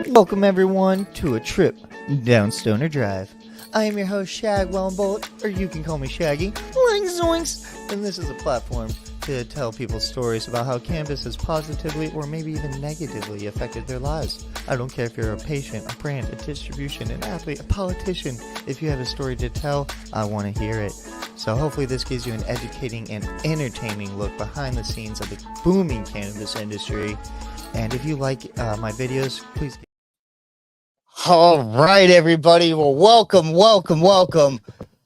Welcome everyone to a trip down Stoner Drive. I am your host Shag Bolt, or you can call me Shaggy. Zoinks, zoinks. And this is a platform to tell people stories about how cannabis has positively or maybe even negatively affected their lives. I don't care if you're a patient, a brand, a distribution, an athlete, a politician. If you have a story to tell, I want to hear it. So hopefully this gives you an educating and entertaining look behind the scenes of the booming cannabis industry. And if you like my videos, please. All right, everybody. Well, welcome.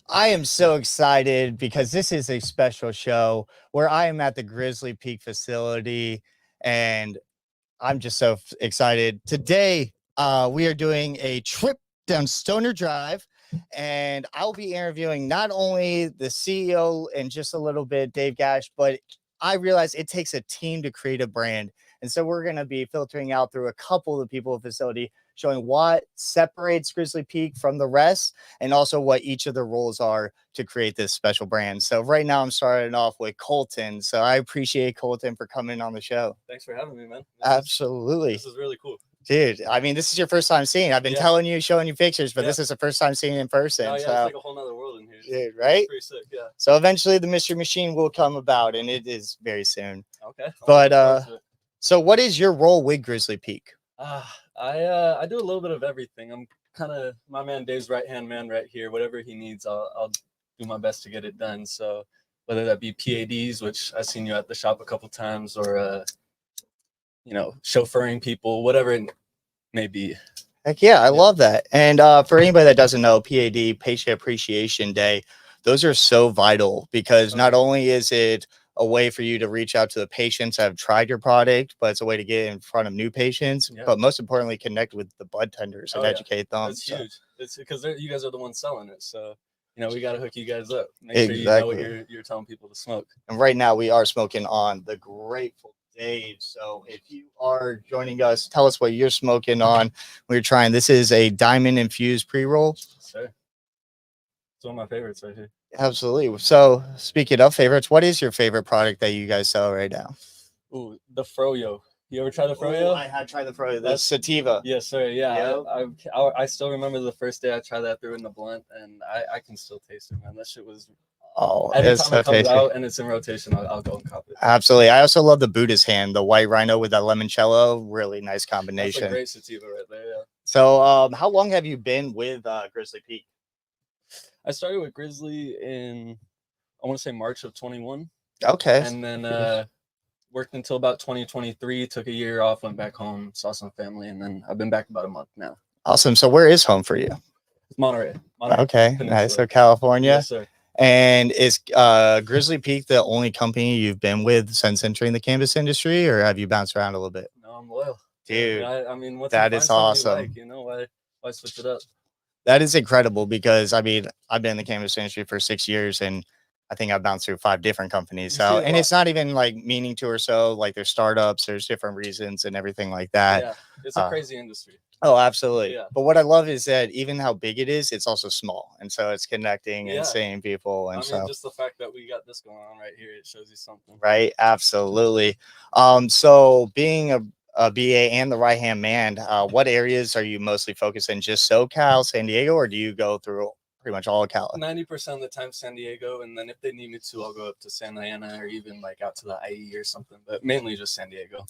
I am so excited because this is a special show where I am at the Grizzly Peak facility, and I'm just so excited. Today, we are doing a trip down Stoner Drive, and I'll be interviewing not only the CEO in just a little bit, Dave Gash, but I realize it takes a team to create a brand. And so we're going to be filtering out through a couple of people in the facility, showing what separates Grizzly Peak from the rest, and also what each of the roles are to create this special brand. So right now I'm starting off with Colton. So I appreciate Colton for coming on the show. Thanks for having me, man. Absolutely. This is really cool. Dude, I mean, this is your first time seeing it. I've been telling you, showing you pictures, but this is the first time seeing it in person. Oh, yeah, so it's like a whole nother world in here. Dude, right? It's pretty sick, yeah. So eventually the mystery machine will come about, and it is very soon. Okay. But so what is your role with Grizzly Peak? I do a little bit of everything. I'm kind of my man Dave's right-hand man right here. Whatever he needs, I'll do my best to get it done. So whether that be PADs, which I've seen you at the shop a couple times, or chauffeuring people, whatever it may be. Heck yeah, I love that. And for anybody that doesn't know, PAD, Patient Appreciation Day, those are so vital because not only is it a way for you to reach out to the patients that have tried your product, but it's a way to get in front of new patients, but most importantly, connect with the bud tenders and educate them. That's huge. It's because you guys are the ones selling it. So, we got to hook you guys up. Make sure you know what you're telling people to smoke. And right now we are smoking on the Grateful Dave. So if you are joining us, tell us what you're smoking on. We're trying. This is a diamond infused pre-roll. Sure. It's one of my favorites right here. Absolutely. So speaking of favorites, what is your favorite product that you guys sell right now? Ooh, the Froyo. You ever try the Froyo? I have tried the Froyo. That's sativa. Yes, sir. Yeah. I still remember the first day I tried that through in the blunt, and I can still taste it, man. That shit was. Every time it comes out and it's in rotation, I'll go and cop it. Absolutely. I also love the Buddha's hand, the white rhino with that limoncello. Really nice combination. That's a great sativa right there. Yeah. So, how long have you been with Grizzly Peak? I started with Grizzly in, I want to say March of 21. Okay. And then worked until about 2023, took a year off, went back home, saw some family, and then I've been back about a month now. Awesome. So where is home for you? Monterey. Okay. Peninsula. Nice. So California. Yes, sir. And is Grizzly Peak the only company you've been with since entering the cannabis industry, or have you bounced around a little bit? No, I'm loyal. Dude, I mean, that is awesome. Why switch it up? That is incredible because, I mean, I've been in the cannabis industry for 6 years, and I think I've bounced through 5 different companies. So, and it's not even like meaning to or so, like there's startups, there's different reasons and everything like that. Yeah, it's a crazy industry. Oh, absolutely. Yeah. But what I love is that even how big it is, it's also small. And so it's connecting and seeing people. And I mean, just the fact that we got this going on right here, it shows you something. Right. Absolutely. So being a BA and the right-hand man, what areas are you mostly focused in? Just SoCal, San Diego, or do you go through pretty much all of Cal? 90% of the time San Diego, and then if they need me to, I'll go up to Santa Ana or even like out to the IE or something, but mainly just San Diego.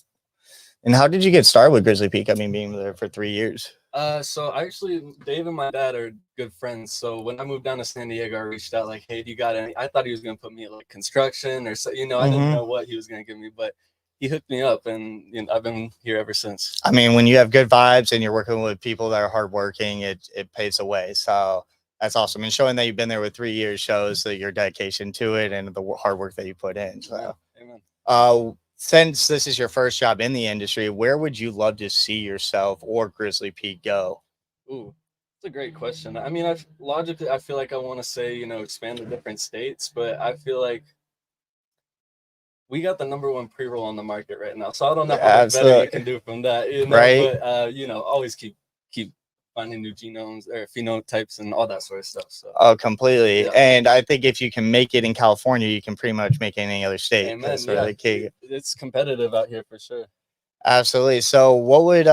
And how did you get started with Grizzly Peak? I mean, being there for 3 years. So actually, Dave and my dad are good friends. So when I moved down to San Diego, I reached out like, "Hey, do you got any?" I thought he was gonna put me at like construction or so, I didn't know what he was gonna give me, but he hooked me up, and I've been here ever since. I mean, when you have good vibes and you're working with people that are hardworking, it paves the way. So that's awesome. And showing that you've been there with 3 years shows that your dedication to it and the hard work that you put in. So, amen. Since this is your first job in the industry, where would you love to see yourself or Grizzly Peak go? Ooh, that's a great question. I mean, logically, I feel like I want to say, expand to different states, but I feel like we got the #1 pre-roll on the market right now. So I don't know how much better you can do from that, right? But, always keep finding new genomes or phenotypes and all that sort of stuff. So. Oh, completely. Yeah. And I think if you can make it in California, you can pretty much make it in any other state. Amen. That's really key. It's competitive out here for sure. Absolutely. So what would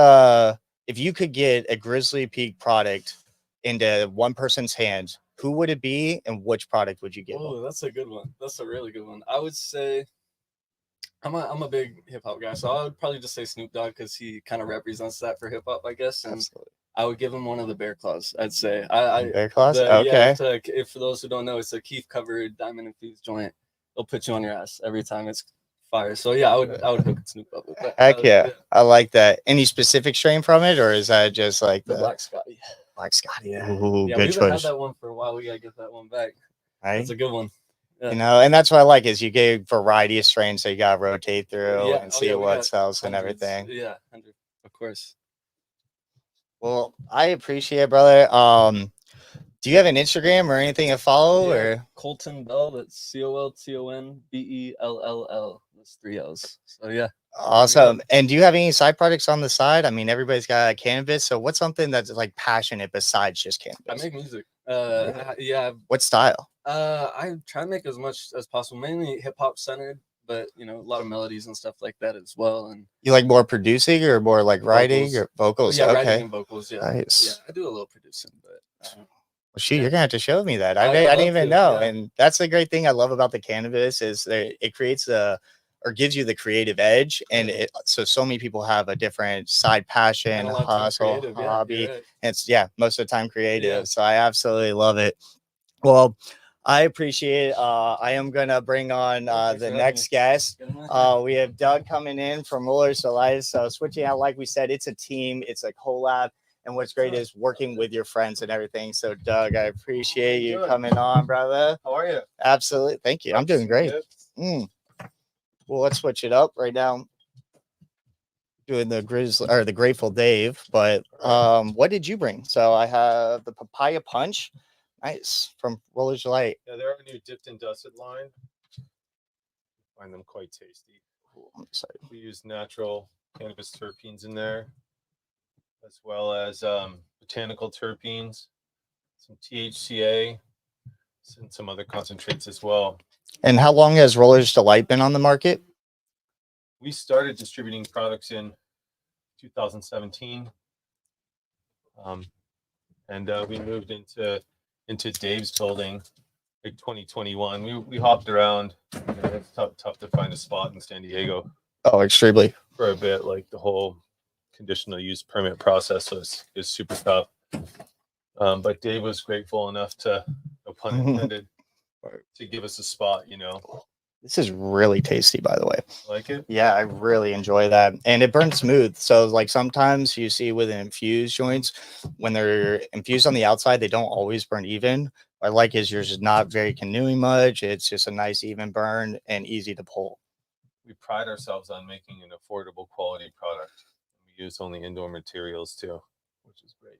if you could get a Grizzly Peak product into one person's hands, who would it be, and which product would you give them? Oh, that's a good one. That's a really good one. I would say I'm a big hip hop guy, so I would probably just say Snoop Dogg because he kind of represents that for hip hop, I guess. And Absolutely. I would give him one of the Bear Claws. I'd say I Bear Claws. the, Okay. yeah. If for those who don't know, it's a Keef covered diamond infused joint. It'll put you on your ass every time. It's fire. So yeah, I would hook Snoop up with that. Heck yeah. I like that. Any specific strain from it, or is that just like the Black Scotty? Black Scotty. Yeah. Ooh, Yeah, good we've choice. had that one for a while. We gotta get that one back. Right? That's a good one. Yeah. You know, and that's what I like is you get a variety of strains, so you gotta rotate through and see what sells and everything. Yeah, of course. Well, I appreciate it, brother. Do you have an Instagram or anything to follow? Or Colton Bell, that's ColtonBell. That's 3 L's. So yeah. Awesome. And do you have any side projects on the side? I mean, everybody's got cannabis. So what's something that's like passionate besides just cannabis? I make music. Yeah. What style? I try to make as much as possible, mainly hip hop centered, but you know, a lot of melodies and stuff like that as well. And you like more producing or more like writing or vocals? Yeah, okay. writing and vocals. Yeah. Nice. Yeah, I do a little producing, but well, shoot, you're gonna have to show me that. I didn't even know. Yeah. And that's the great thing I love about the cannabis is that it creates or gives you the creative edge, and so many people have a different side passion, hustle, hobby. Right. It's most of the time creative. Yeah. So I absolutely love it. Well, I appreciate it. I am gonna bring on the next guest. We have Doug coming in from Rollers to Life. So switching out, like we said, it's a team, it's a collab. And what's great is working with your friends and everything. So, Doug, I appreciate you coming on, brother. How are you? Absolutely. Thank you. I'm doing great. Well, let's switch it up right now. Doing the Grizzly or the Grateful Dave. But what did you bring? So I have the Papaya Punch. Nice. From Rollers Delight. Yeah, they're our new dipped and dusted line. I find them quite tasty. I'm excited. We use natural cannabis terpenes in there, as well as botanical terpenes, some THCA, and some other concentrates as well. And how long has Rollers Delight been on the market? We started distributing products in 2017, and we moved into Dave's building like 2021. We hopped around. It's tough to find a spot in San Diego. Oh, extremely. For a bit, like the whole conditional use permit process is super tough. But Dave was grateful enough to, no pun intended, to give us a spot, you know. This is really tasty, by the way. Like it? Yeah, I really enjoy that. And it burns smooth. So like sometimes you see with infused joints, when they're infused on the outside, they don't always burn even. What I like is yours is not very canoeing much. It's just a nice even burn and easy to pull. We pride ourselves on making an affordable quality product. We use only indoor materials too, which is great.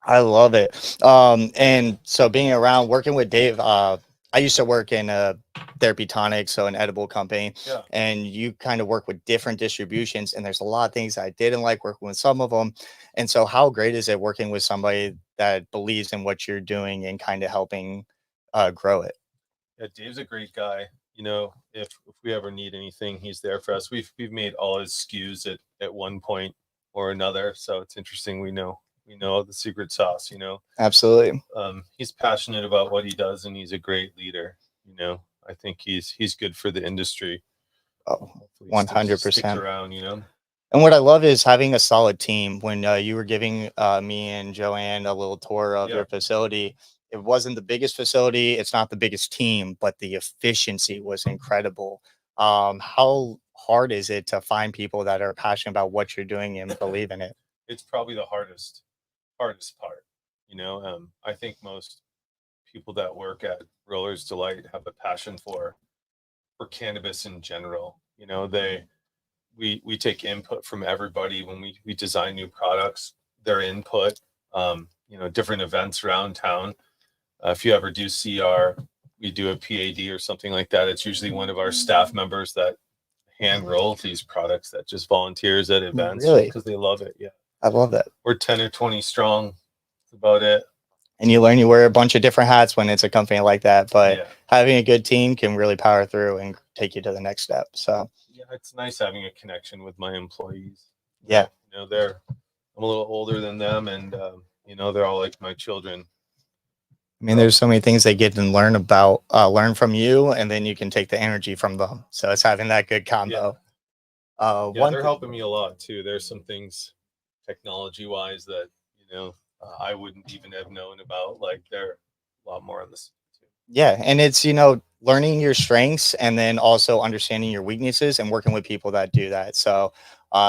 I love it. And so being around working with Dave, I used to work in a therapy tonic, so an edible company, and you kind of work with different distributions, and there's a lot of things I didn't like working with some of them. And so how great is it working with somebody that believes in what you're doing and kind of helping grow it? Yeah, Dave's a great guy. You know, if we ever need anything, he's there for us. We've made all his SKUs at one point or another, so it's interesting. We know the secret sauce, you know. Absolutely. He's passionate about what he does, and he's a great leader. You know, I think he's good for the industry. Oh, 100%. Around, you know. And what I love is having a solid team. When you were giving me and Joanne a little tour of your facility, it wasn't the biggest facility. It's not the biggest team, but the efficiency was incredible. How hard is it to find people that are passionate about what you're doing and believe in it? It's probably the hardest part. You know, I think most people that work at Rollers Delight have a passion for cannabis in general. You know, we take input from everybody when we design new products. Their input, you know, different events around town. If you ever do CR, we do a PAD or something like that. It's usually one of our staff members that hand roll these products that just volunteers at events because they love it. Yeah. I love that. We're 10 or 20 strong. That's about it. And you learn you wear a bunch of different hats when it's a company like that. But having a good team can really power through and take you to the next step. So yeah, it's nice having a connection with my employees. Yeah. You know, I'm a little older than them, and you know, they're all like my children. I mean, there's so many things they get and learn from you, and then you can take the energy from them. So it's having that good combo. Yeah, they're helping me a lot too. There's some things technology wise that, you know, I wouldn't even have known about. Like they're a lot more on this too. Yeah, and it's, learning your strengths and then also understanding your weaknesses and working with people that do that. So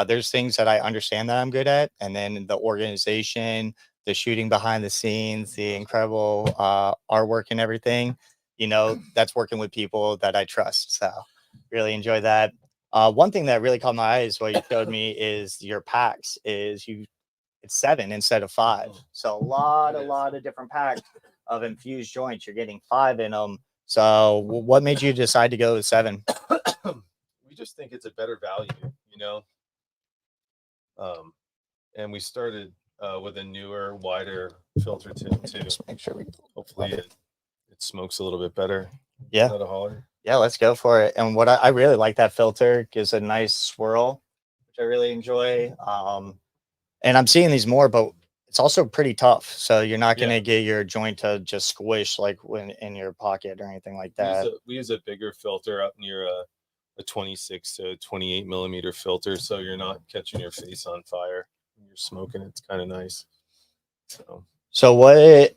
there's things that I understand that I'm good at, and then the organization, the shooting behind the scenes, the incredible artwork and everything, that's working with people that I trust. So really enjoy that. One thing that really caught my eyes what you showed me is your packs is it's 7 instead of 5. So a lot of different packs of infused joints. You're getting 5 in them. So what made you decide to go with 7? We just think it's a better value, you know. And we started with a newer, wider filter tip too. Just make sure we Hopefully it smokes a little bit better. Yeah. Without a holler. Yeah, let's go for it. And what I really like that filter, gives a nice swirl, which I really enjoy. And I'm seeing these more, but it's also pretty tough. So you're not going to get your joint to just squish like when in your pocket or anything like that. We use a bigger filter up near a 26 to 28 millimeter filter, so you're not catching your face on fire when you're smoking. It's kind of nice. So what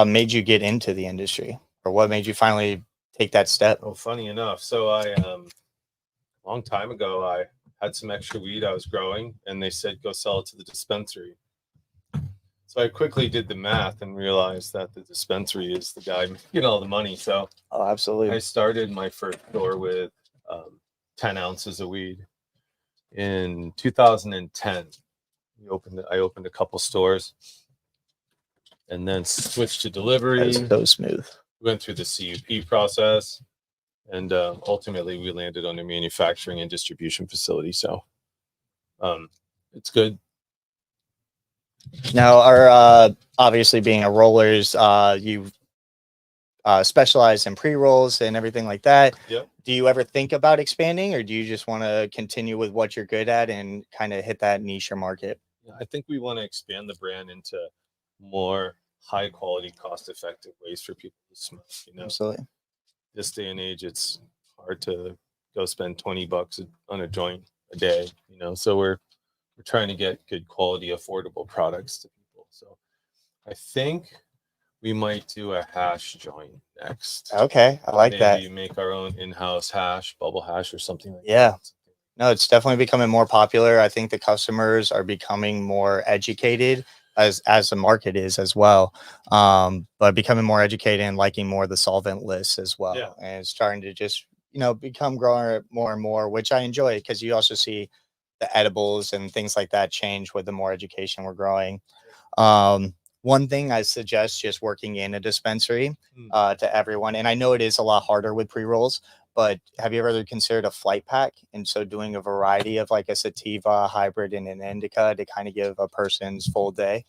made you get into the industry, or what made you finally take that step? Oh, funny enough. So I, a long time ago, I had some extra weed I was growing, and they said, go sell it to the dispensary. So I quickly did the math and realized that the dispensary is the guy making all the money. So absolutely. I started my first store with 10 ounces of weed in 2010. I opened a couple stores and then switched to delivery. That's so smooth. Went through the CUP process, and ultimately we landed on a manufacturing and distribution facility. So it's good. Now, obviously being a rollers, you specialize in pre-rolls and everything like that. Yep. Do you ever think about expanding, or do you just want to continue with what you're good at and kind of hit that niche market? I think we want to expand the brand into more high quality, cost effective ways for people to smoke. Absolutely. This day and age, it's hard to go spend $20 on a joint a day. So we're trying to get good quality, affordable products to people. So I think we might do a hash joint next. Okay, I like that. Maybe make our own in-house hash, bubble hash, or something like that. Yeah. No, it's definitely becoming more popular. I think the customers are becoming more educated as the market is as well. But becoming more educated and liking more of the solvent lists as well. Yeah. And it's starting to just, become growing more and more, which I enjoy because you also see the edibles and things like that change with the more education we're growing. One thing I suggest just working in a dispensary to everyone, and I know it is a lot harder with pre-rolls, but have you ever considered a flight pack? And so doing a variety of like a sativa, hybrid, and an indica to kind of give a person's full day.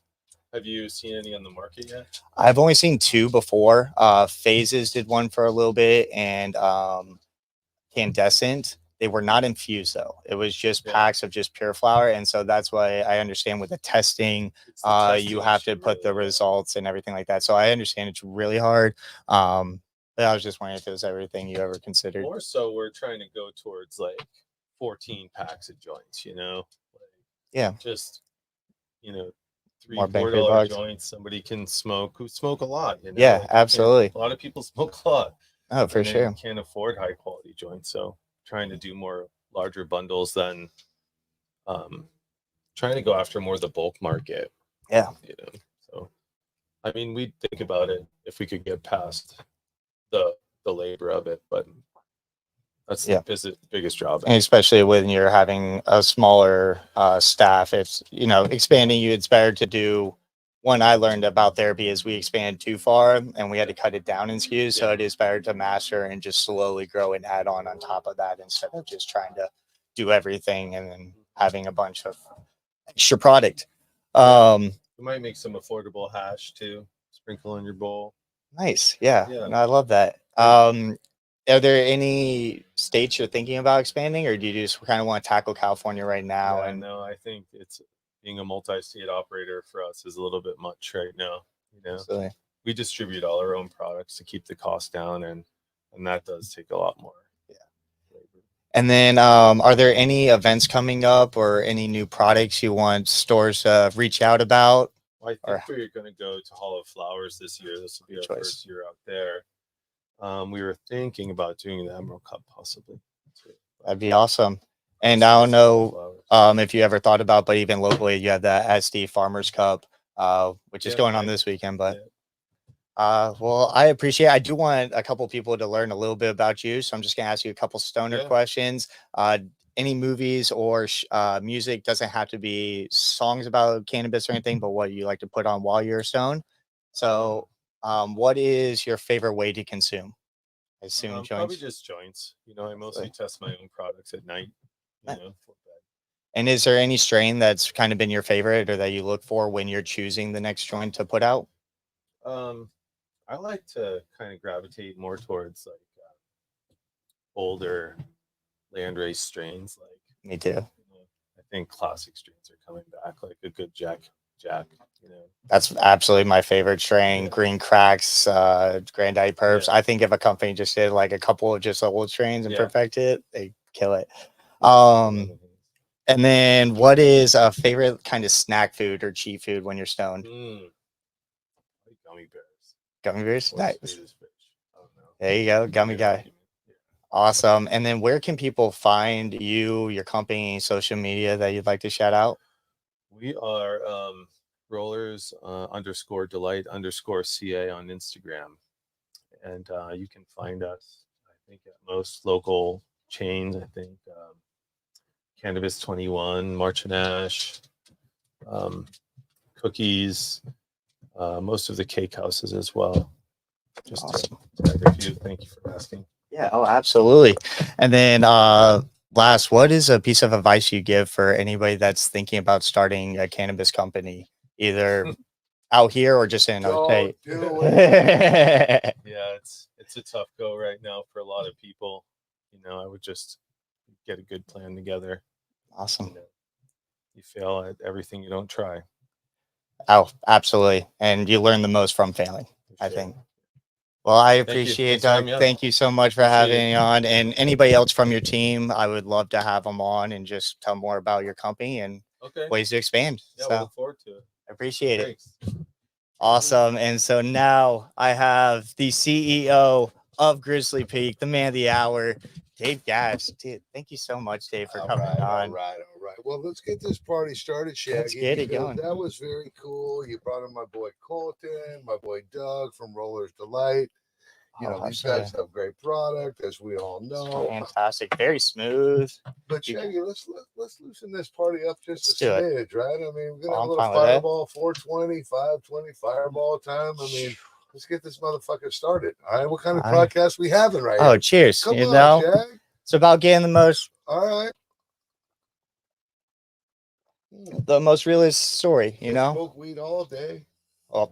Have you seen any on the market yet? I've only seen 2 before. Phases did one for a little bit, and Candescent. They were not infused though. It was just packs of just pure flower. And so that's why I understand with the testing, you have to put the results and everything like that. So I understand it's really hard. But I was just wondering if it was everything you ever considered. More so, we're trying to go towards like 14 packs of joints, Yeah. Just, $3, More bang for $4 your buck. joints. Somebody can who smoke a lot. Yeah, absolutely. A lot of people smoke a lot. Oh, for sure. Can't afford high quality joints. So trying to do more larger bundles than trying to go after more of the bulk market. Yeah. So, I mean, we'd think about it if we could get past the labor of it, but that's the biggest job. And especially when you're having a smaller staff, it's, expanding you, it's better to do. One I learned about therapy is we expanded too far and we had to cut it down in SKUs. So it is better to master and just slowly grow and add on top of that instead of just trying to do everything and then having a bunch of extra product. We might make some affordable hash too. Sprinkle in your bowl. Nice. Yeah. No, I love that. Are there any states you're thinking about expanding, or do you just kind of want to tackle California right now? Yeah, And no, I think it's being a multi-state operator for us is a little bit much right now. You know, absolutely. we distribute all our own products to keep the cost down, and that does take a lot more. Yeah. And then, are there any events coming up or any new products you want stores to reach out about? Well, I Or think we're going to go to Hall of Flowers this year. This will be our choice. first year out there. We were thinking about doing the Emerald Cup possibly. That'd be awesome. And I don't know if you ever thought about, but even locally, you have the SD Farmers Cup, which is going on this weekend. But well, I appreciate it. I do want a couple people to learn a little bit about you. So I'm just going to ask you a couple stoner questions. Any movies or music, doesn't have to be songs about cannabis or anything, but what you like to put on while you're stoned. So what is your favorite way to consume? I assume joints. Probably just joints. You know, I mostly test my own products at night. You know, for bed. And is there any strain that's kind of been your favorite or that you look for when you're choosing the next joint to put out? I like to kind of gravitate more towards like older landrace strains. Like me too. You know, I think classic strains are coming back, like a good Jack. You know, that's absolutely my favorite strain. Green Cracks, Granddaddy Perps. I think if a company just did like a couple of just old strains and perfect it, they kill it. And then what is a favorite kind of snack food or cheat food when you're stoned? Like gummy bears. Gummy bears? Nice. Oh, no. There you go. Gummy guy. Awesome. And then where can people find you, your company, social media that you'd like to shout out? We are rollers _delight_CA on Instagram. And you can find us, I think, at most local chains. I think Cannabis 21, March and Ash, Cookies, most of the cake houses as well. Just awesome. Thank you for asking. Yeah, oh, absolutely. And then last, what is a piece of advice you give for anybody that's thinking about starting a cannabis company, either out here or just in another state? Yeah, it's a tough go right now for a lot of people. You know, I would just get a good plan together. Awesome. You fail at everything you don't try. Oh, absolutely. And you learn the most from failing, I think. Well, I appreciate Doug. Thank you so much for having me on. And anybody else from your team, I would love to have them on and just tell more about your company and ways to expand. Yeah, we'll look forward to it. I appreciate it. Awesome. And so now I have the CEO of Grizzly Peak, the man of the hour, Dave Gash. Dude, thank you so much, Dave, for coming on. All right. Well, let's get this party started, Shaggy. Let's get it going. That was very cool. You brought in my boy Colton, my boy Doug from Rollers Delight. You know, these guys have great product, as we all know. Fantastic. Very smooth. But Shaggy, let's loosen this party up just a smidge, right? I mean, we're gonna have a little fireball, 420, 520 fireball time. I mean, let's get this motherfucker started. All right. What kind of podcast we having right here? Oh, cheers. Come on, Shag. It's about getting the most. All right. The most realist story, you know? Smoke weed all day. Well,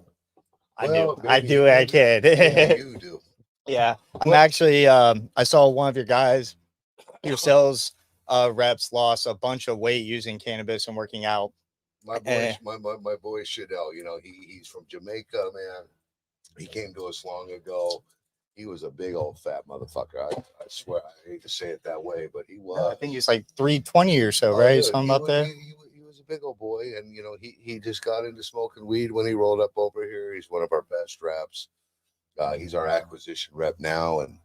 I do. I do. I can. Yeah, you do. Yeah. I'm actually, I saw one of your guys, your sales reps lost a bunch of weight using cannabis and working out. My boy, my boy Shadell, you know, he's from Jamaica, man. He came to us long ago. He was a big old fat motherfucker. I swear, I hate to say it that way, but he was. I think he was like 320 or so, right? Dude, something up there. He was a big old boy, and you know, he just got into smoking weed when he rolled up over here. He's one of our best reps. He's our acquisition rep now, and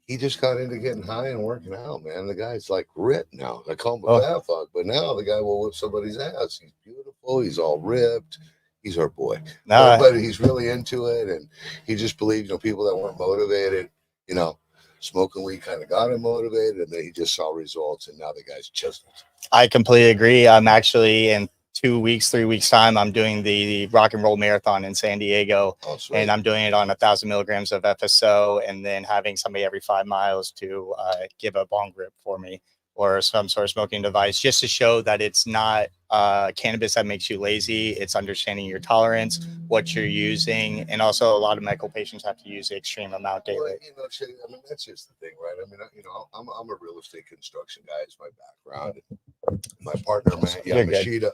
he just got into getting high and working out, man. The guy's like ripped now. I call him a fat fuck, but now the guy will whip somebody's ass. He's beautiful. He's all ripped. He's our boy. But he's really into it, and he just believes, you know, people that weren't motivated, you know, smoking weed kind of got him motivated, and then he just saw results, and now the guy's chiseled. I completely agree. I'm actually in 3 weeks time, I'm doing the rock and roll marathon in San Diego, and I'm doing it on 1,000 milligrams of FSO, and then having somebody every 5 miles to give a bong grip for me. or some sort of smoking device, just to show that it's not cannabis that makes you lazy. It's understanding your tolerance, what you're using, and also a lot of medical patients have to use the extreme amount daily. Well, Shay, I mean, that's just the thing, right? I mean, I'm a real estate construction guy. Is my background. My partner, Matt Yamashita,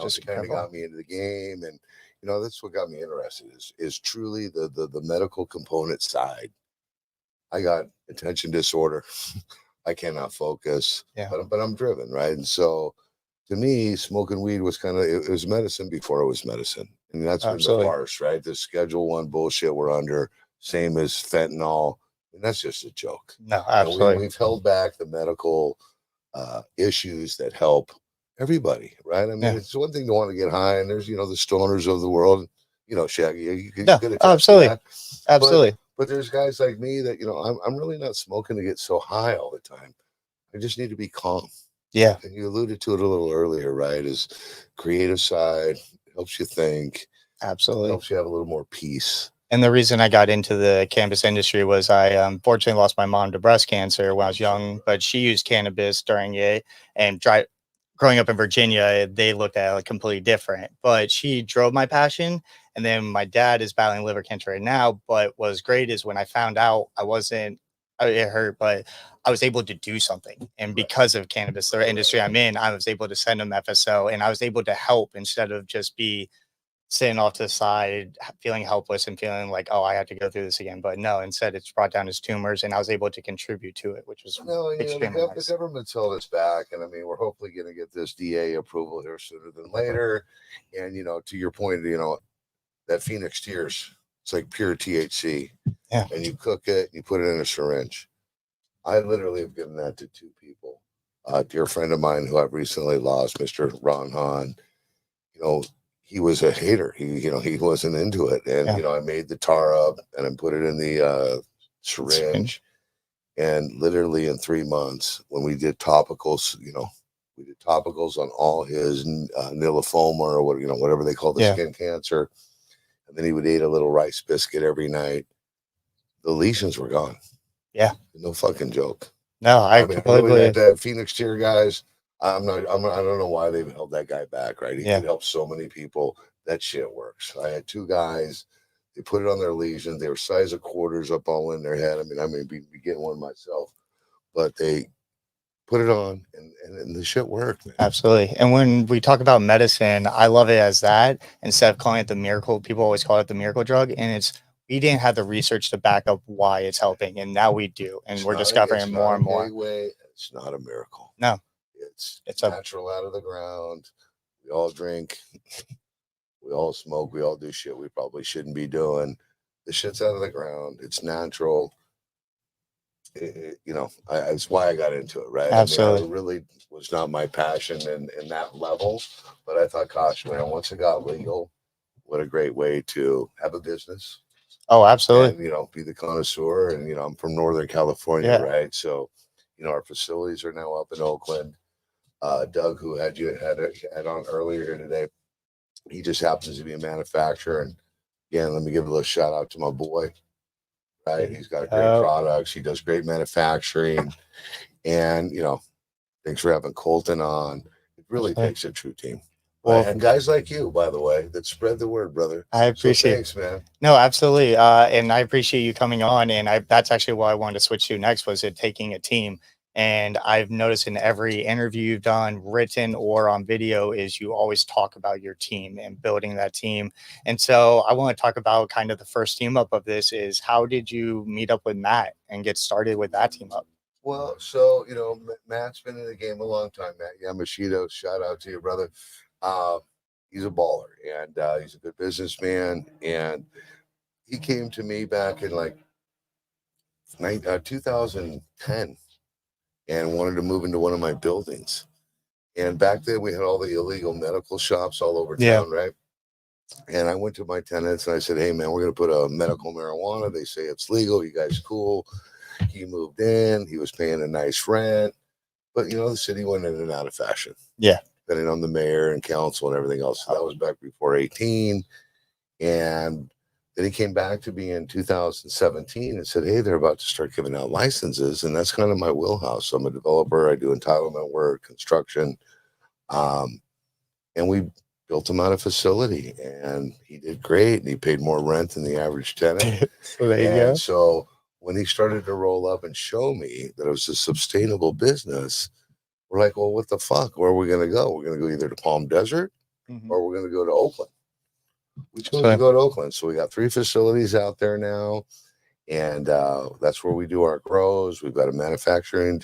Just kind of got me into the game, and that's what got me interested is truly the medical component side. I got attention disorder. I cannot focus, but I'm driven, right? And so to me, smoking weed was it was medicine before it was medicine. And that's been the farce, right? The Schedule I bullshit we're under, same as fentanyl. And that's just a joke. No, absolutely. We've held back the medical issues that help everybody, right? I mean, it's one thing to want to get high, and there's, the stoners of the world, Shaggy, you could absolutely. Absolutely. But there's guys like me that, I'm really not smoking to get so high all the time. I just need to be calm. Yeah. And you alluded to it a little earlier, right? Is creative side, helps you think. Absolutely. Helps you have a little more peace. And the reason I got into the cannabis industry was I unfortunately lost my mom to breast cancer when I was young, but she used cannabis during it, and growing up in Virginia, they looked at it completely different, but she drove my passion. And then my dad is battling liver cancer right now. But what was great is when I found out it hurt, but I was able to do something. And because of cannabis, the industry I'm in, I was able to send him FSO, and I was able to help instead of just be sitting off to the side, feeling helpless and feeling like, oh, I have to go through this again. But no, instead it's brought down his tumors, and I was able to contribute to it, which was extremely nice. The government's held us back. And I mean, we're hopefully going to get this DA approval here sooner than later. And, to your point, that Phoenix Tears, it's like pure THC. Yeah. And you cook it, you put it in a syringe. I literally have given that to 2 people. A dear friend of mine who I've recently lost, Mr. Ron Hahn, he was a hater. He wasn't into it. And, I made the tar up and I put it in the syringe. And literally in 3 months, when we did topicals, we did topicals on all his nilifoma or whatever they call the skin cancer. And then he would eat a little rice biscuit every night. The lesions were gone. Yeah. No fucking joke. No, I completely really, that Phoenix Tear guys, I don't know why they've held that guy back, right? He could help so many people. That shit works. I had 2 guys, they put it on their lesions. They were size of quarters up all in their head. I mean, I may be getting one myself, but they put it on and the shit worked, man. Absolutely. And when we talk about medicine, I love it as that instead of calling it the miracle. People always call it the miracle drug, and we didn't have the research to back up why it's helping, and now we do, and we're discovering more and more. It's not a miracle. No, it's natural out of the ground. We all drink, we all smoke, we all do shit we probably shouldn't be doing. The shit's out of the ground. It's natural. It's why I got into it, right? Absolutely. I mean, it really was not my passion in that level, but I thought, gosh, man, once it got legal, what a great way to have a business. Oh, absolutely. And, be the connoisseur. And, I'm from Northern California, right? So, our facilities are now up in Oakland. Doug, who had on earlier here today, he just happens to be a manufacturer. And again, let me give a little shout out to my boy. Right, he's got great products. He does great manufacturing, and thanks for having Colton on. It really takes a true team. Well, and guys like you, by the way, that spread the word, brother. I appreciate thanks, man. No, absolutely. And I appreciate you coming on. And that's actually what I wanted to switch to next, was it taking a team. And I've noticed in every interview you've done, written or on video, is you always talk about your team and building that team. And so I want to talk about kind of the first team up of this is, how did you meet up with Matt and get started with that team up? Well, so, Matt's been in the game a long time. Matt Yamashita, shout out to you, brother. He's a baller, and he's a good businessman. And he came to me back in 2010 and wanted to move into one of my buildings. And back then we had all the illegal medical shops all over town, right? And I went to my tenants and I said, hey, man, we're going to put a medical marijuana. They say it's legal. You guys cool? He moved in. He was paying a nice rent. But, the city went in and out of fashion. Yeah. Depending on the mayor and council and everything else. So that was back before 18. And Then he came back to me in 2017 and said, "Hey, they're about to start giving out licenses," and that's kind of my wheelhouse. So I'm a developer. I do entitlement work, construction, and we built him out a facility, and he did great. And he paid more rent than the average tenant. So there you And go. so when he started to roll up and show me that it was a sustainable business, we're like, "Well, what the fuck? Where are we going to go? We're going to go either to Palm Desert or we're going to go to Oakland." We chose to go to Oakland. So we got 3 facilities out there now. And that's where we do our grows. We've got a manufacturing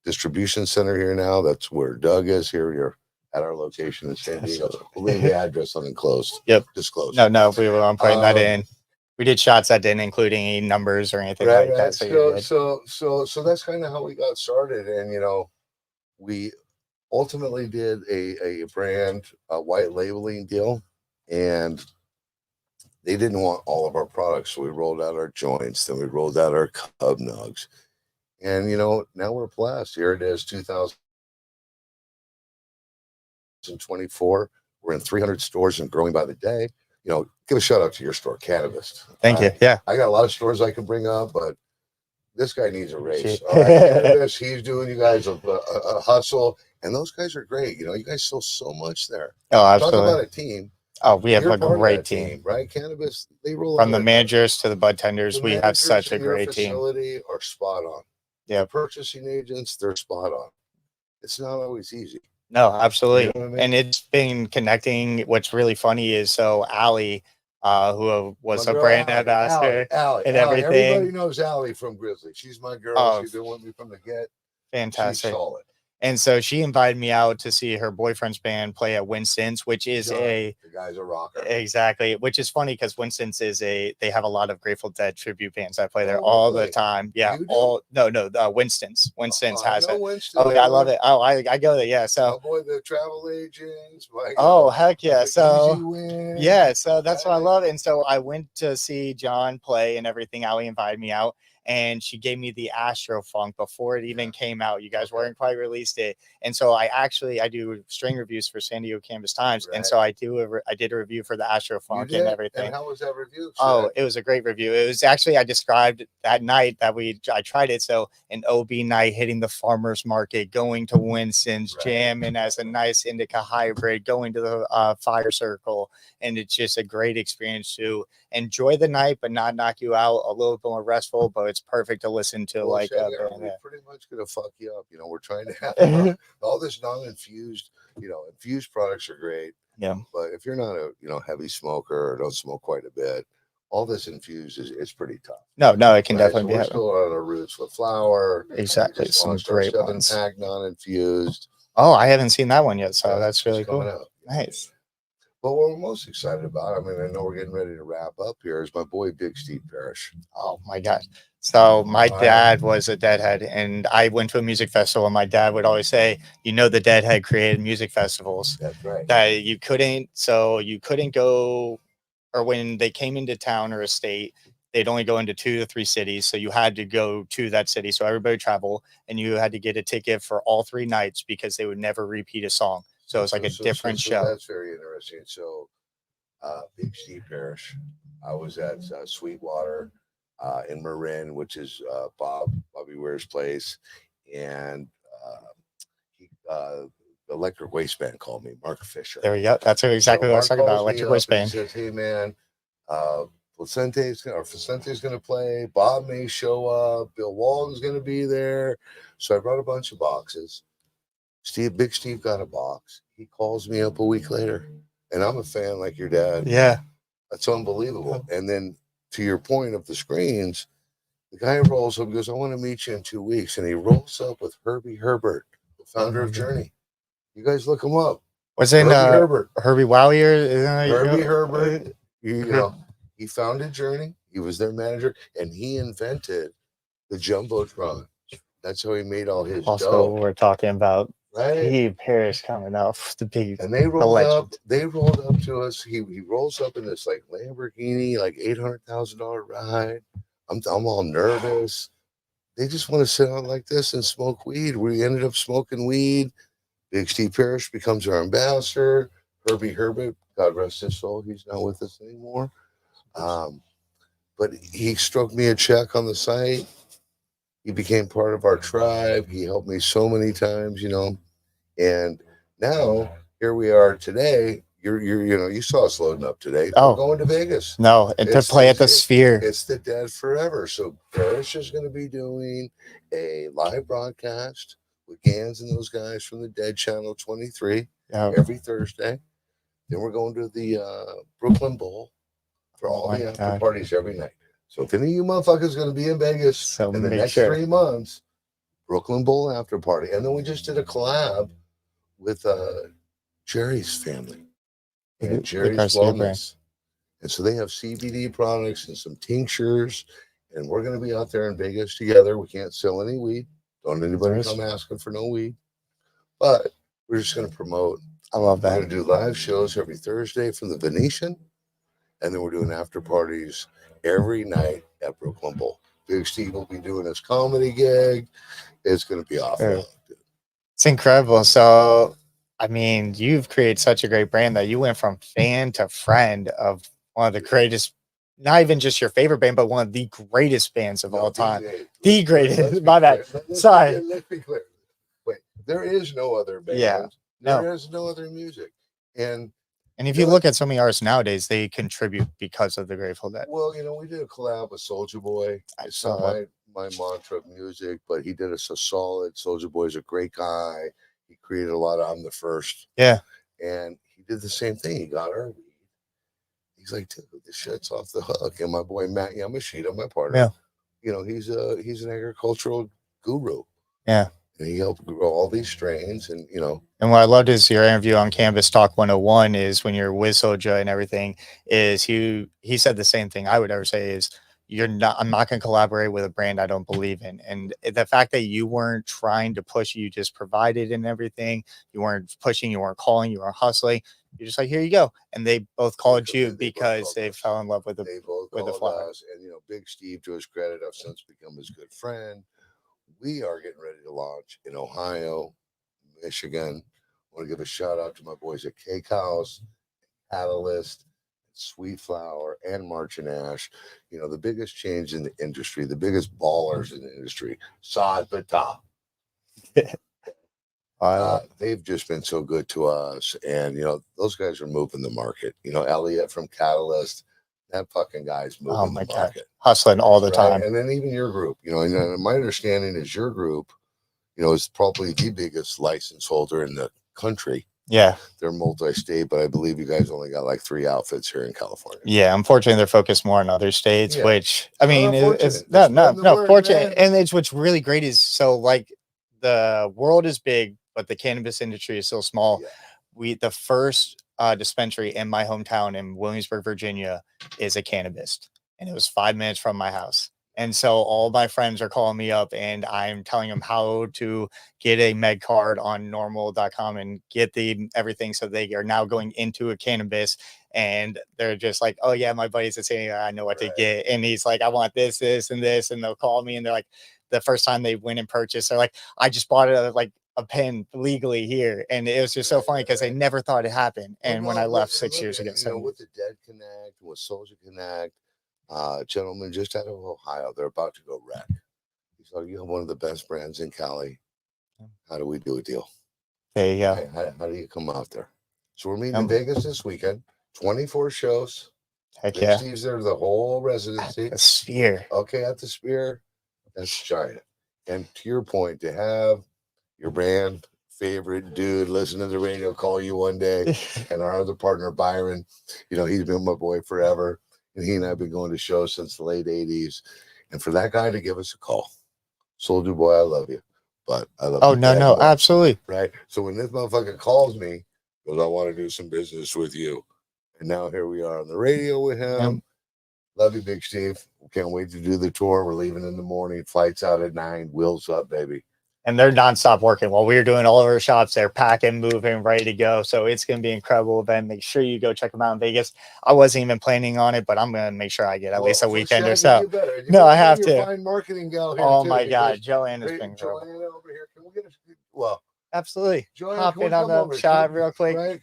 distribution center here now. That's where Doug is here. You're at our location in San Diego. We'll leave the address unenclosed. Yep. Disclosed. No, we were on putting that in. We did shots that didn't include any numbers or anything like that. So that's kind of how we got started. And, you know, we ultimately did a brand white labeling deal, and they didn't want all of our products. So we rolled out our joints, then we rolled out our Cub Nugs. And, you know, now we're blessed. Here it is, 2024. We're in 300 stores and growing by the day. You know, give a shout out to your store, Cannabis. Thank you. Yeah. I got a lot of stores I can bring up, but this guy needs a race. All right, Cannabis, he's doing you guys a hustle. And those guys are great. You know, you guys sell so much there. Oh, absolutely. Talk about a team. Oh, we have You're a great team, right? Cannabis, they roll from the managers to the bud tenders. We have such a great team. Facility are spot on. Yeah, the purchasing agents, they're spot on. It's not always easy. No, absolutely. You know what I mean? And it's been connecting. What's really funny is Allie, who was My a girl, brand Allie, ambassador Allie, and Allie. everything. Everybody knows Allie from Grizzly. She's my girl. Oh, She's been with me from the get. Fantastic. She's solid. And so she invited me out to see her boyfriend's band play at Winston's, which is the guy's a rocker. Exactly. Which is funny because Winston's they have a lot of Grateful Dead tribute bands that play there all the time. Yeah. Winston's. Winston's has it. Winston, oh, yeah, I love it. Oh, I go there. Yeah. So. My boy, the travel agents. Heck yeah. So. Yeah. So that's what I love. And so I went to see John play and everything. Allie invited me out. And she gave me the Astro Funk before it even came out. You guys weren't quite released it. And so I do string reviews for San Diego Cannabis Times. Right. And so I did a review for the Astro Funk and everything. And how was that review? It was a great review. It was actually, I described that night that I tried it. So an OB night, hitting the farmer's market, going to Winston's, jamming as a nice indica hybrid, going to the fire circle. And it's just a great experience to enjoy the night, but not knock you out, a little bit more restful, but it's perfect to listen to. We're pretty much gonna fuck you up. You know, we're trying to have all this non-infused, infused products are great. Yeah. But if you're not a, heavy smoker or don't smoke quite a bit, all this infused is pretty tough. No, it can definitely be. We're still on our roots with flower. Exactly. Some great ones. 7-pack non-infused. Oh, I haven't seen that one yet. So that's really cool. Out. Nice. But what we're most excited about, I know we're getting ready to wrap up here, is my boy Big Steve Parrish. Oh my God. So my dad was a Deadhead, and I went to a music festival, and my dad would always say, the Deadhead created music festivals. That's right. That you couldn't go, or when they came into town or a state, they'd only go into 2 to 3 cities. So you had to go to that city. So everybody traveled, and you had to get a ticket for all 3 nights because they would never repeat a song. So it's like a different show. That's very interesting. So Big Steve Parrish, I was at Sweetwater in Marin, which is Bobby Ware's place. And the Electric Waistband called me, Mark Fisher. There we go. That's exactly what I was talking about, Electric Waistband. He says, "Hey, man, Vicente's going to play. Bob may show up. Bill Walton's going to be there." So I brought a bunch of boxes. Big Steve got a box. He calls me up a week later, and I'm a fan like your dad. Yeah. That's unbelievable. And then to your point of the screens, the guy rolls up and goes, "I want to meet you in 2 weeks." And he rolls up with Herbie Herbert, the founder of Journey. You guys look him up. Was it Herbert? Herbie Wowier? Herbie Herbert. He founded Journey. He was their manager, and he invented the Jumbotron. That's how he made all his dough. We're talking about right? Steve Parrish coming off the big. And they rolled up. They rolled up to us. He rolls up in this like Lamborghini, like $800,000 ride. I'm all nervous. They just want to sit out like this and smoke weed. We ended up smoking weed. Big Steve Parrish becomes our ambassador. Herbie Herbert, God rest his soul, he's not with us anymore. But he stroked me a check on the site. He became part of our tribe. He helped me so many times, and now here we are today. You saw us loading up today. Oh. We're going to Vegas. No, to play at the Sphere. It's the Dead Forever. So Gash is going to be doing a live broadcast with Gans and those guys from the Dead Channel 23 every Thursday. Then we're going to the Brooklyn Bowl for all the after parties every night. So if any of you motherfuckers going to be in Vegas in the next 3 months, Brooklyn Bowl after party. And then we just did a collab with Jerry's family and Jerry's Wellness. And so they have CBD products and some tinctures. And we're going to be out there in Vegas together. We can't sell any weed. Don't anybody come asking for no weed. But we're just going to promote. I love that. We're going to do live shows every Thursday from the Venetian. And then we're doing after parties every night at Brooklyn Bowl. Big Steve will be doing his comedy gig. It's going to be awful. It's incredible. So, I mean, you've created such a great brand that you went from fan to friend of one of the greatest, not even just your favorite band, but one of the greatest bands of all time. The greatest. My bad. Sorry. Let's be clear. Wait, there is no other band. Yeah. There is no other music. And if you look at so many artists nowadays, they contribute because of the Grateful Dead. Well, we did a collab with Soulja Boy. I It's saw not my mantra of music, but he did us a solid. Soulja Boy's a great guy. He created a lot of I'm the First. Yeah. And he did the same thing. He got our weed. He's like, dude, this shit's off the hook. And my boy Matt Yamashita, my partner, he's an agricultural guru. Yeah. And he helped grow all these strains, and And what I loved is your interview on Canvas Talk 101 is when you're with Soja and everything, is he said the same thing I would ever say is I'm not going to collaborate with a brand I don't believe in. And the fact that you weren't trying to push, you just provided and everything. You weren't pushing, you weren't calling, you weren't hustling. You're just like, here you go. And they both called you because they fell in love with the flower. And Big Steve, to his credit, I've since become his good friend. We are getting ready to launch in Ohio, Michigan. I want to give a shout out to my boys at Cake House, Catalyst, Sweet Flower, and March and Ash. The biggest change in the industry, the biggest ballers in the industry, Saad Fatah. They've just been so good to us. And, those guys are moving the market. Elliot from Catalyst. That fucking guy's moving the market. Hustling all the time. And then even your group, and my understanding is your group, is probably the biggest license holder in the country. Yeah. They're multi-state, but I believe you guys only got like 3 outfits here in California. Yeah. Unfortunately, they're focused more on other states, which, I mean, it's fortunate. And it's what's really great is, so like the world is big, but the cannabis industry is still small. Yeah. The first dispensary in my hometown in Williamsburg, Virginia, is a cannabis, and it was 5 minutes from my house. And so all my friends are calling me up, and I'm telling them how to get a med card on normal.com and get everything. So they are now going into a cannabis, and they're just like, oh yeah, my buddy's saying I know what to get. And he's like, I want this, this, and this. And they'll call me, and they're like, the first time they went and purchased, they're like, I just bought it a pen legally here. And it was just so funny because they never thought it happened. And when I left 6 years ago, with the Dead Connect, with Soulja Connect, gentlemen just out of Ohio, they're about to go wreck. He's like, you have one of the best brands in Cali. How do we do a deal? There you go. How do you come out there? So we're meeting in Vegas this weekend. 24 shows. Heck yeah. Steve's there the whole residency. The Sphere. Okay, at the Sphere. That's giant. And to your point, to have your band favorite dude listen to the radio, call you one day, and our other partner Byron, he's been my boy forever, and he and I have been going to shows since the late 80s. And for that guy to give us a call, Soulja Boy, I love you, but I love you. No, absolutely. Right. So when this motherfucker calls me, goes, I want to do some business with you, and now here we are on the radio with him. Love you, Big Steve. Can't wait to do the tour. We're leaving in the morning. Flights out at 9. Wheels up, baby. And they're nonstop working while we're doing all of our shops. They're packing, moving, ready to go. So it's going to be an incredible event. Make sure you go check them out in Vegas. I wasn't even planning on it, but I'm going to make sure I get at least a weekend or so. No, I have to. Fine marketing gal here oh my God, Joanne has been Joanna over here. Can we get absolutely. Joanna, hop in on the shot real quick. Right?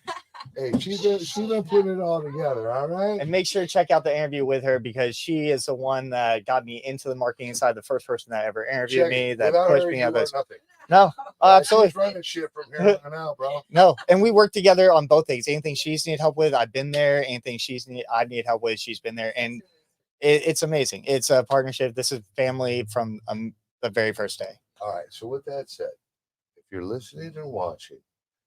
Hey, she's been putting it all together. All right. And make sure to check out the interview with her because she is the one that got me into the marketing side. The first person that ever interviewed me, that Without pushed her, me you out are this. nothing. No, absolutely. She's running shit from here on out, bro. No, and we work together on both things. Anything she's need help with, I've been there. Anything I need help with, she's been there, and it's amazing. It's a partnership. This is family from the very first day. All right. So with that said, if you're listening and watching,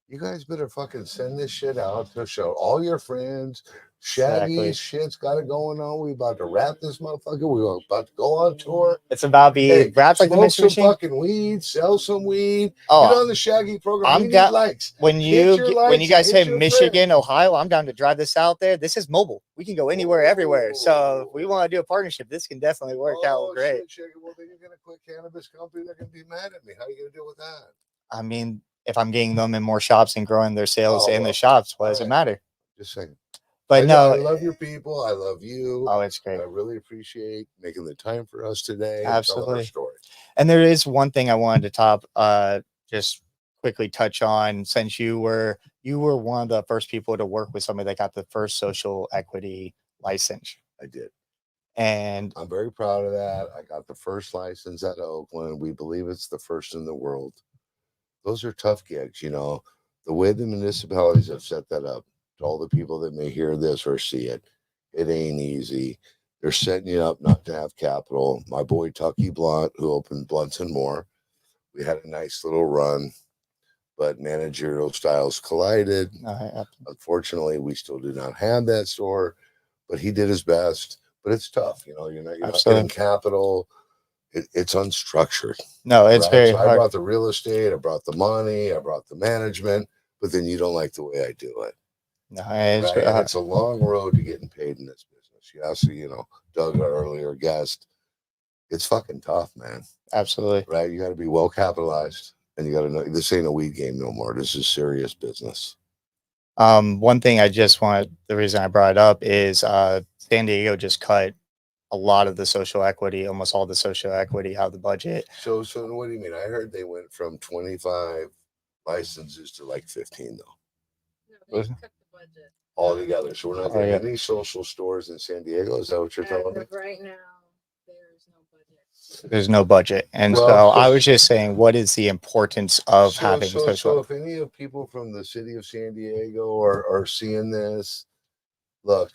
you guys better fucking send this shit out to show all your friends. Shaggy shit's got it going on. We about to wrap this motherfucker. We're about to go on tour. It's about being wrapped like the smoke mystery some machine. fucking weed, sell some weed. Oh, get on the Shaggy program. I'm We down. need likes. When you guys say Michigan, friends. Ohio, I'm down to drive this out there. This is mobile. We can go anywhere, everywhere. So if we want to do a partnership, this can definitely work out great. Shit, well, then you're gonna quit cannabis company. They're gonna be mad at me. How are you gonna deal with that? I mean, if I'm getting them in more shops and growing their sales in the shops, what does it matter? Just saying. But no, I love your people. I love you. Oh, it's great. I really appreciate making the time for us today. Absolutely. And story. And there is one thing I wanted to just quickly touch on, since you were one of the first people to work with somebody that got the first social equity license. I did. And I'm very proud of that. I got the first license out of Oakland. We believe it's the first in the world. Those are tough gigs, you know. The way the municipalities have set that up, to all the people that may hear this or see it, it ain't easy. They're setting you up not to have capital. My boy Tucky Blunt, who opened Blunts and More, we had a nice little run, but managerial styles collided. Unfortunately, we still do not have that store, but he did his best. But it's tough, you know. You're not getting capital. It's unstructured. No, it's very hard. I brought the real estate, I brought the money, I brought the management, but then you don't like the way I do it. No, it's, it's a long road to getting paid in this business. You also, you know, Doug, our earlier guest, it's fucking tough, man. Absolutely. Right? You got to be well capitalized, and you got to know this ain't a weed game no more. This is serious business. One thing the reason I brought it up is San Diego just cut a lot of the social equity, almost all the social equity out of the budget. So what do you mean? I heard they went from 25 licenses to like 15 though. No, they cut the budget all together. So we're not getting any social stores in San Diego. Is that what you're telling me? Right now, there's no budget. There's no budget, and so I was just saying, what is the importance of having social? So if any of people from the city of San Diego are seeing this, look.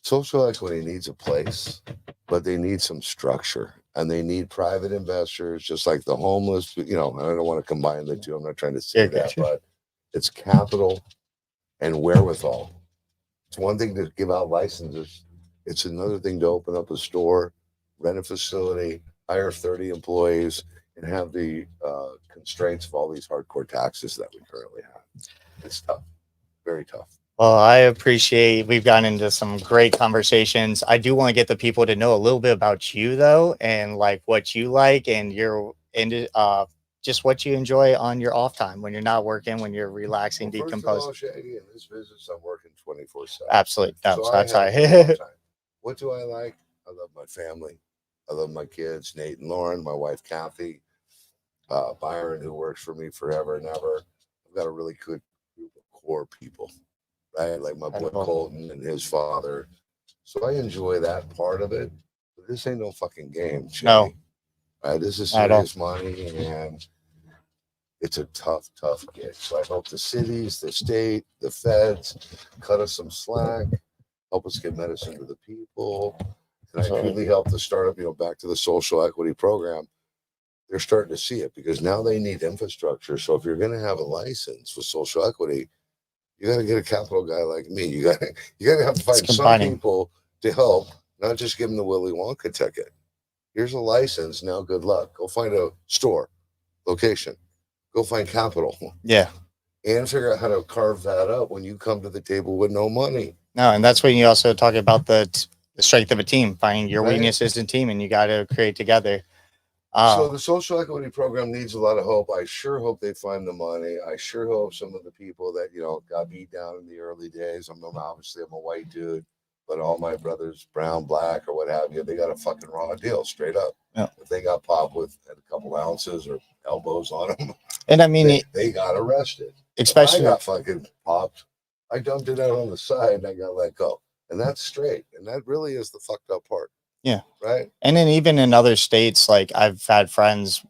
Social equity needs a place, but they need some structure, and they need private investors, just like the homeless. You know, I don't want to combine the two. I'm not trying to say that, but it's capital and wherewithal. It's one thing to give out licenses. It's another thing to open up a store, rent a facility, hire 30 employees, and have the constraints of all these hardcore taxes that we currently have. It's tough, very tough. Well, I appreciate we've gotten into some great conversations. I do want to get the people to know a little bit about you, though, and like what you like and just what you enjoy on your off time when you're not working, when you're relaxing, decomposing. First of all, Shaggy, in this business, I'm working 24/7. Absolutely. No, so that's What do I like? I love my family. I love my kids, Nate and Lauren, my wife, Kathy, Byron, who works for me forever and ever. I've got a really good group of core people. Right, like my boy Colton and his father. So I enjoy that part of it. But this ain't no fucking game. Shaggy. No. Right, this is serious money, and it's a tough gig. So I hope the cities, the state, the feds cut us some slack, help us get medicine to the people. And I truly help the startup, you know, back to the social equity program. They're starting to see it because now they need infrastructure. So if you're going to have a license with social equity, you got to get a capital guy like me. You got to have to find some people to help, not just give them the Willy Wonka ticket. Here's a license. Now, good luck. Go find a store, location. Go find capital. Yeah. And figure out how to carve that up when you come to the table with no money. No, and that's when you also talk about the strength of a team, finding your weaknesses in team, and you got to create together. So the social equity program needs a lot of hope. I sure hope they find the money. I sure hope some of the people that, you know, got beat down in the early days. I'm a white dude, but all my brothers, brown, black, or what have you, they got a fucking raw deal, straight up. Yeah. If they got popped with a couple ounces or elbows on them, and I mean, they got arrested. Especially I got fucking popped I dumped it out on the side and I got let go. And that's straight. And that really is the fucked up part. Yeah. Right. And then even in other states, like I've had friends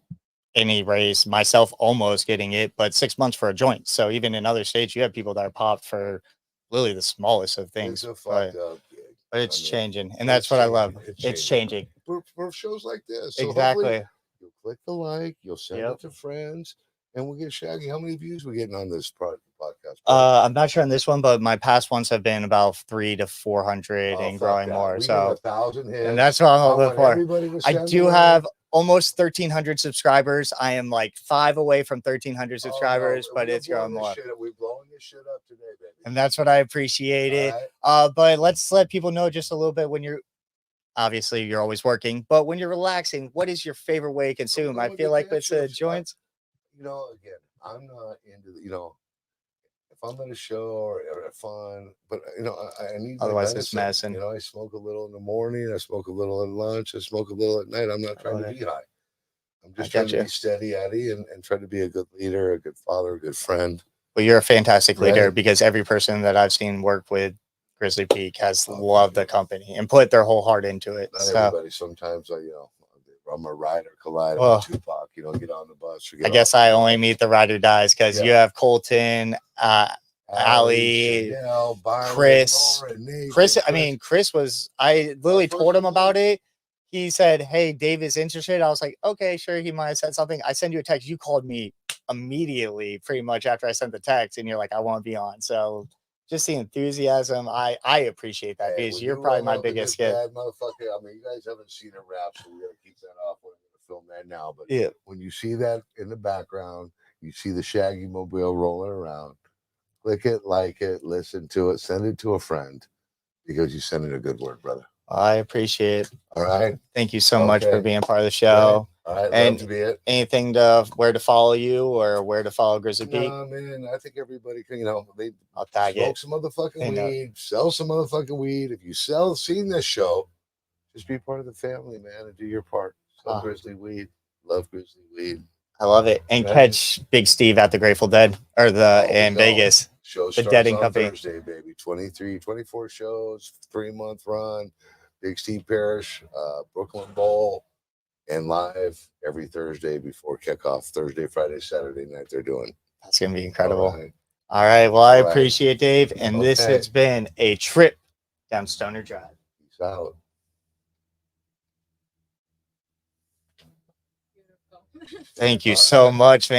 in a race, myself almost getting it, but 6 months for a joint. So even in other states, you have people that are popped for really the smallest of things. It's a But, fucked up gig. but it's I mean, changing. And but that's it's what I changing. love. It's It's changing. changing. For shows like this. So Exactly. hopefully you'll click the like, you'll send Yep. it to friends, and we'll get Shaggy. How many views we getting on this podcast? I'm not sure on this one, but my past ones have been about 300 to 400 Oh, and fuck growing that. more. We need So 1,000 hits. and that's what I'm I hoping want for. everybody to I send do the have link. almost 1,300 subscribers. I am like 5 away from 1,300 subscribers, but it's growing more. We're blowing this shit up today, baby. And that's what I appreciate it. Right. But let's let people know just a little bit when you're obviously you're always working, but when you're relaxing, what is your favorite way to consume? I feel like it's a joint. You know, again, I'm not into if I'm at a show or fun, but I need my Otherwise it's medicine. medicine. I smoke a little in the morning, I smoke a little at lunch, I smoke a little at night. I'm not trying to be high. I'm just trying to be steady Eddie and try to be a good leader, a good father, a good friend. Well, you're a fantastic leader because every person that I've seen work with Grizzly Peak has loved the company and put their whole heart into it. Not everybody. Sometimes I'm a rider, collide with Tupac. Get on the bus. I guess I only meet the ride or dies because you have Colton, Ali, Chanel, Byron, Chris. Laura, Nate, Chris, I mean, Chris was, I literally told him about it. He said, "Hey, Dave is interested." I was like, "Okay, sure." He might have said something. I sent you a text. You called me immediately, pretty much after I sent the text, and you're like, "I want to be on." So just the enthusiasm, I appreciate that because you're probably my biggest kid. Motherfucker. I mean, you guys haven't seen a rap, so we gotta keep that off. We're gonna film that now. But when you see that in the background, you see the Shaggy mobile rolling around. Click it, like it, listen to it, send it to a friend because you sent it a good word, brother. I appreciate it. All right. Thank you so much for being part of the show. All right. And love to be it. Anything where to follow you or where to follow Grizzly Peak? No, man. I think everybody can, I'll tag smoke some motherfucking weed, sell some motherfucking weed. If you seen this show, just be part of the family, man, and do your part. Sell Grizzly weed. Love Grizzly weed. I love it. And catch Big Steve at the Grateful Dead or in Vegas. Show the starts on Company. Thursday, baby. 24 shows, 3-month run. Big Steve Parish, Brooklyn Bowl, and live every Thursday before kickoff. Thursday, Friday, Saturday night they're doing. That's going to be incredible. All right. Well, I appreciate Dave. And this has been a trip down Stoner Drive. Peace out. Thank you so much, man.